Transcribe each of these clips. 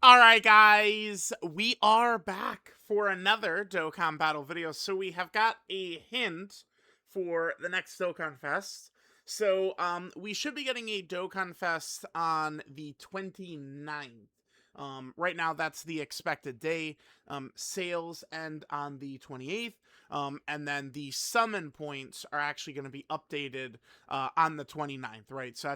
Alright guys, we are back for another Dokkan Battle video. So we have got a hint for the next Dokkan Fest. So we should be getting a Dokkan Fest on the 29th. Right now that's the expected day. Sales end on the 28th. And then the summon points are actually going to be updated on the 29th, right? So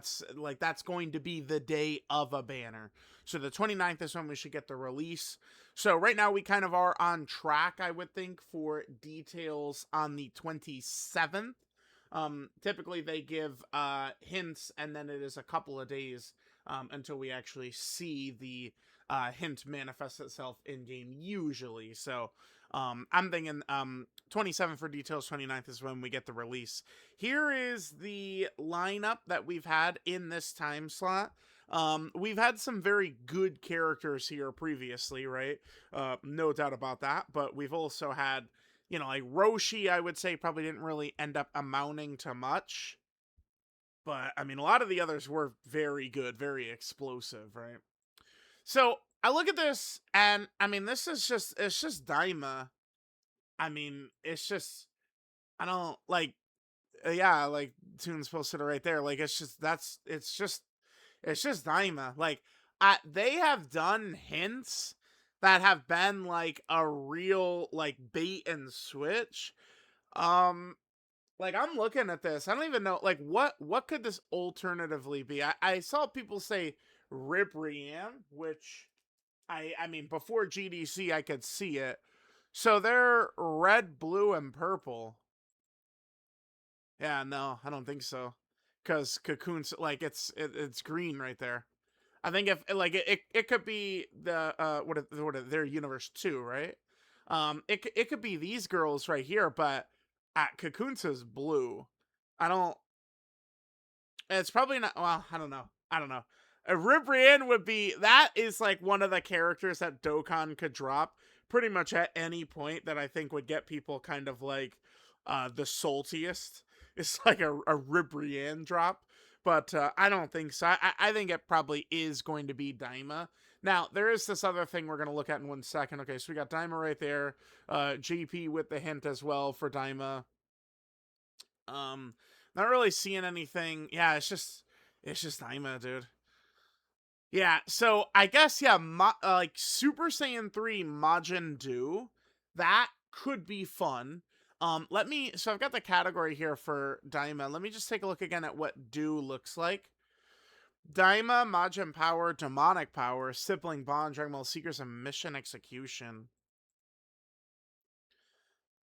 that's going to be the day of a banner. So the 29th is when we should get the release. So right now we kind of are on track, I would think, for details on the 27th. Typically they give hints, and then it is a couple of days until we actually see the hint manifest itself in game usually. So I'm thinking 27 for details, 29th is when we get the release. Here is the lineup that we've had in this time slot. We've had some very good characters here previously, right? No doubt about that. But we've also had, like Roshi, I would say probably didn't really end up amounting to much. But, I mean, a lot of the others were very good, very explosive, right? So, I look at this, and, I mean, it's just Daima. I mean, it's just, I don't, like, yeah, like, Toon's posted it right there. Like, it's just Daima. Like, they have done hints that have been, like, a real, like, bait and switch. Like, I'm looking at this. I don't even know, like, what could this alternatively be? I saw people say Ribrianne, which I mean, before GDC, I could see it. So they're red, blue, and purple. Yeah, no, I don't think so. Because Cocoon's, like, it's green right there. I think if, like, it could be the, their universe too, right? It could be these girls right here, but Cocoon says blue. I don't, it's probably not, well, I don't know. I don't know. Ribrianne would be, that is like one of the characters that Dokkan could drop pretty much at any point that I think would get people kind of like the saltiest. It's like a Ribrianne drop. But I don't think so. I think it probably is going to be Daima. Now, there is this other thing we're going to look at in 1 second. Okay, so we got Daima right there. GP with the hint as well for Daima. Not really seeing anything. Yeah, it's just Daima, dude. Yeah, so I guess yeah, like Super Saiyan 3 Majin Do, that could be fun. So I've got the category here for Daima. Let me just take a look again at what Do looks like. Daima, Majin Power, Demonic Power, Sibling Bond, Dragon Ball Seekers, and Mission Execution.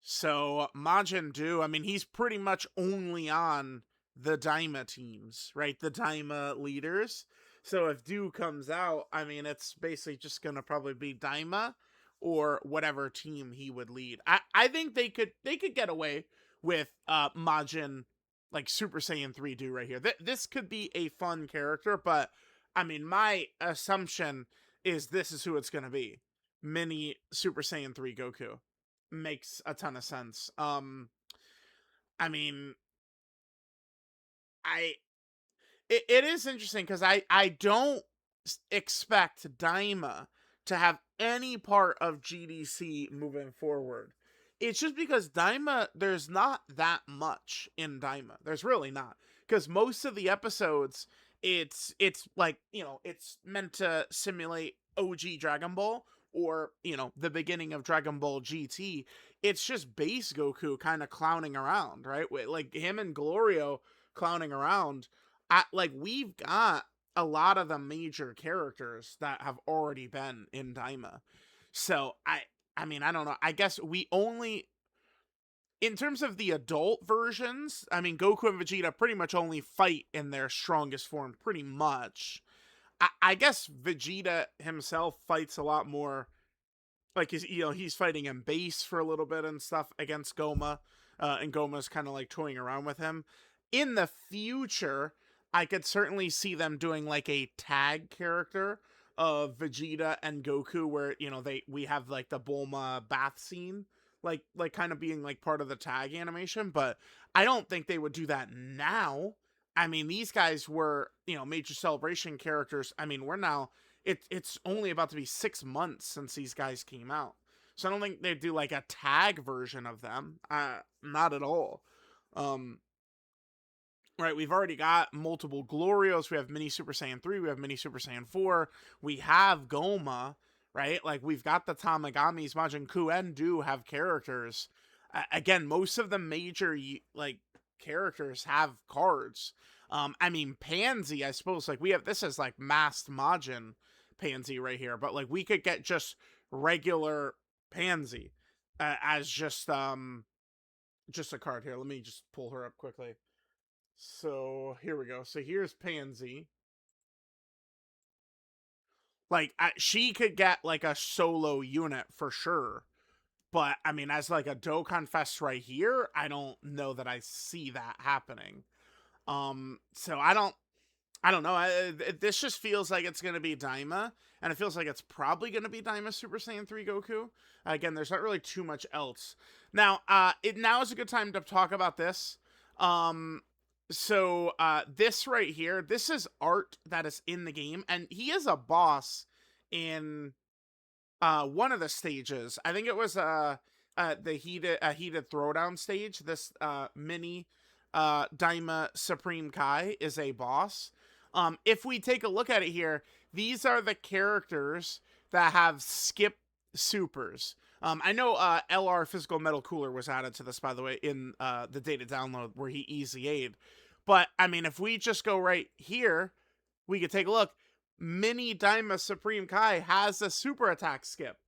So Majin Do, I mean, he's pretty much only on the Daima teams, right? The Daima leaders. So if Do comes out, I mean, it's basically just gonna probably be Daima or whatever team he would lead. I think they could get away with Majin, like Super Saiyan 3 Do right here. This could be a fun character, but I mean, my assumption is this is who it's gonna be. Mini Super Saiyan 3 Goku makes a ton of sense. I mean, I it is interesting because I don't expect Daima to have any part of GDC moving forward. It's just because Daima, there's not that much in Daima. There's really not, because most of the episodes, it's like, it's meant to simulate OG Dragon Ball, or the beginning of Dragon Ball GT. It's just base Goku kind of clowning around, right? Like him and Glorio clowning around. Like, we've got a lot of the major characters that have already been in Daima. So I mean, I don't know. I guess we only, in terms of the adult versions, I mean, Goku and Vegeta pretty much only fight in their strongest form, pretty much. I guess Vegeta himself fights a lot more, like, he's fighting in base for a little bit and stuff against Goma, and Goma's kind of like toying around with him. In the future, I could certainly see them doing like a tag character of Vegeta and Goku, where we have like the Bulma bath scene, like kind of being like part of the tag animation. But I don't think they would do that now. I mean, these guys were major celebration characters. I mean, we're now it's only about to be 6 months since these guys came out. So I don't think they'd do like a tag version of them. Not at all. Um, right, we've already got multiple Glorios. We have Mini Super Saiyan 3, we have Mini Super Saiyan 4, we have Goma, right? Like, we've got the Tamagamis. Majin Ku and Do have characters. Again, most of the major, like, characters have cards. I mean, Pansy, I suppose, like, we have, this is, like, masked Majin Pansy right here, but, like, we could get just regular Pansy as just a card here. Let me just pull her up quickly. So here we go. So here's Pansy. Like, she could get like a solo unit for sure. But I mean, as like a Dokkan Fest right here, I don't know that I see that happening. So I don't know. This just feels like it's gonna be Daima, and it feels like it's probably gonna be Daima Super Saiyan 3 Goku. Again, there's not really too much else. Now, now is a good time to talk about this. Um, so this right here, this is art that is in the game, and he is a boss in one of the stages. I think it was the heated throwdown stage. This mini Daima Supreme Kai is a boss. If we take a look at it here, these are the characters that have skip supers. I know LR Physical Metal Cooler was added to this, by the way, in the data download where he easy aid. But, I mean, if we just go right here, we could take a look. Mini Daima Supreme Kai has a super attack skip.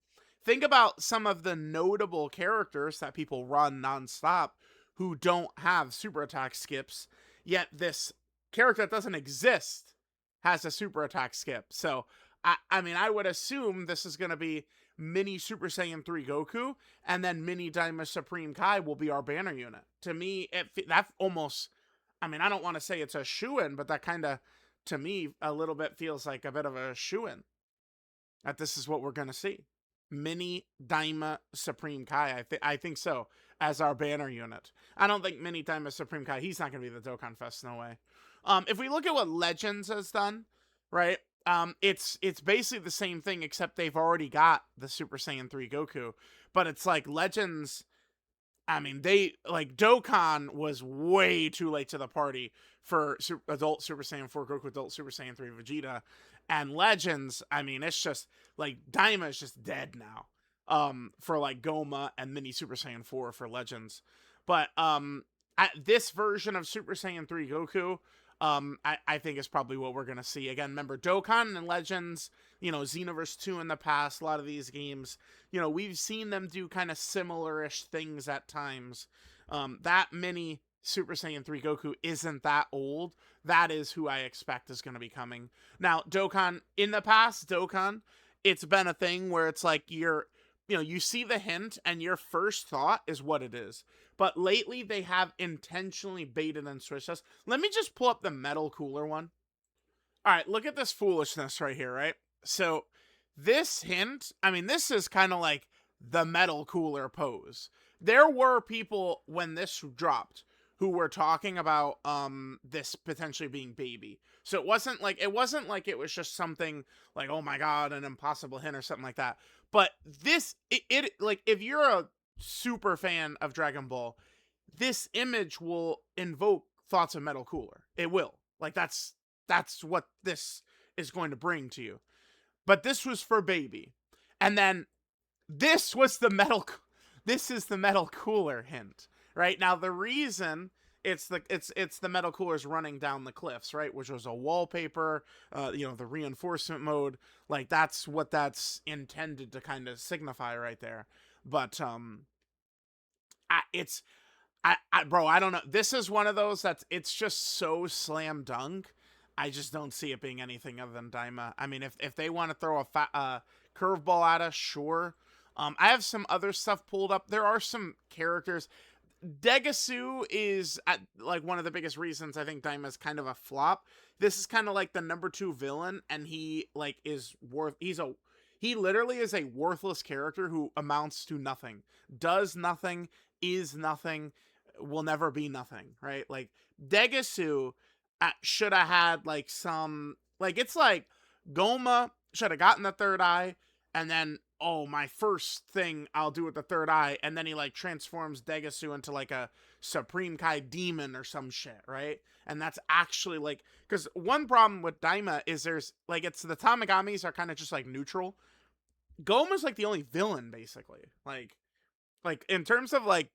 Think about some of the notable characters that people run nonstop who don't have super attack skips, yet this character that doesn't exist has a super attack skip. So, I mean, I would assume this is going to be Mini Super Saiyan 3 Goku, and then Mini Daima Supreme Kai will be our banner unit. To me, that almost, I mean, I don't want to say it's a shoo-in, but that kind of, to me, a little bit feels like a bit of a shoo-in. That this is what we're going to see. Mini Daima Supreme Kai, I think so, as our banner unit. I don't think Mini Daima Supreme Kai, he's not going to be the Dokkan Fest, no way. If we look at what Legends has done, right, it's basically the same thing, except they've already got the Super Saiyan 3 Goku. But it's like Legends, I mean, Dokkan was way too late to the party for adult Super Saiyan 4 Goku, adult Super Saiyan 3 Vegeta. And Legends, I mean, it's just, like, Daima is just dead now. For, like, Goma and Mini Super Saiyan 4 for Legends. But, at this version of Super Saiyan 3 Goku, I think is probably what we're going to see. Again, remember, Dokkan and Legends, you know, Xenoverse 2 in the past, a lot of these games, you know, we've seen them do kind of similar-ish things at times. That mini Super Saiyan 3 Goku isn't that old. That is who I expect is going to be coming. Now, Dokkan, in the past, Dokkan, it's been a thing where it's like you know, you see the hint and your first thought is what it is. But lately, they have intentionally baited and switched us. Let me just pull up the Metal Cooler one. All right, look at this foolishness right here, right? So this hint, I mean, this is kind of like the Metal Cooler pose. There were people when this dropped who were talking about this potentially being baby. So it wasn't like it was just something like, oh my god, an impossible hint or something like that. But this it like, if you're a super fan of Dragon Ball, this image will invoke thoughts of Metal Cooler. It will. Like, that's what this is going to bring to you. But this was for baby. And then this was the this is the Metal Cooler hint. Right? Now, the reason it's the Metal Coolers running down the cliffs, right? Which was a wallpaper, you know, the reinforcement mode. Like, that's what that's intended to kind of signify right there. But bro, I don't know. This is one of those it's just so slam dunk. I just don't see it being anything other than Daima. I mean, if they want to throw a curveball at us, sure. I have some other stuff pulled up. There are some characters. Degasu is like one of the biggest reasons I think Daima is kind of a flop. This is kind of like the number 2 villain, and he like he literally is a worthless character who amounts to nothing, does nothing, is nothing, will never be nothing, right? Like, Degasu should have had like some, like, it's like Goma should have gotten the third eye, and then oh, my first thing I'll do with the third eye, and then he like transforms Degasu into like a Supreme Kai demon or some shit, right? And that's actually like, because one problem with Daima is there's like, it's the Tamaгаmis are kind of just like neutral. Goma's like the only villain basically, like in terms of like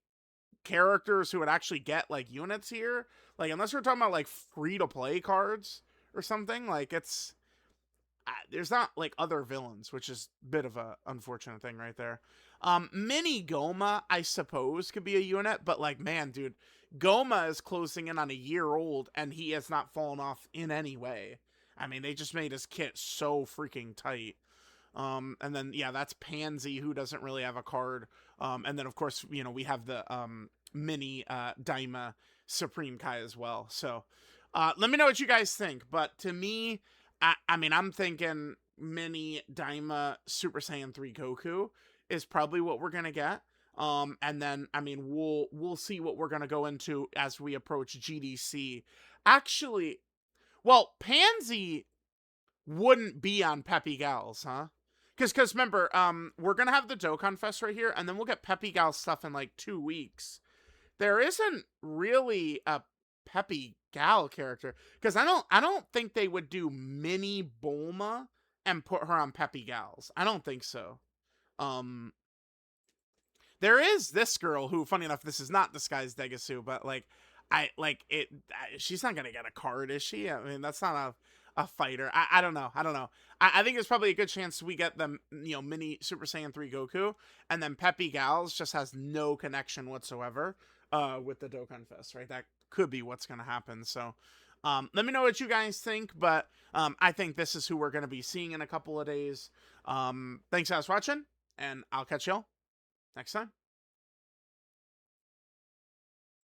characters who would actually get like units here, like unless we're talking about like free to play cards or something, like it's there's not like other villains, which is a bit of a unfortunate thing right there. Mini Goma, I suppose, could be a unit, but like, man, dude, Goma is closing in on a year old, and he has not fallen off in any way. I mean, they just made his kit so freaking tight. And then yeah, that's Pansy, who doesn't really have a card. And then of course, you know, we have the mini Daima Supreme Kai as well. So let me know what you guys think. But to me, I mean, I'm thinking mini Daima Super Saiyan 3 Goku is probably what we're gonna get. And then I mean, we'll see what we're gonna go into as we approach GDC. Actually, well, Pansy wouldn't be on Peppy Gals, huh? Because remember, we're gonna have the Dokkan Fest right here, and then we'll get Peppy Gal stuff in like 2 weeks. There isn't really a Peppy Gal character, because I don't think they would do mini Bulma and put her on Peppy Gals. I don't think so. Um, there is this girl who, funny enough, this is not disguised Degasu, but like, I like it. She's not gonna get a card, is she? I mean, that's not a fighter. I don't know. I don't know. I think there's probably a good chance we get them, you know, mini Super Saiyan 3 Goku, and then Peppy Gals just has no connection whatsoever with the Dokkan Fest, right? That could be what's gonna happen. So, let me know what you guys think, but I think this is who we're gonna be seeing in a couple of days. Thanks guys for watching, and I'll catch y'all next time.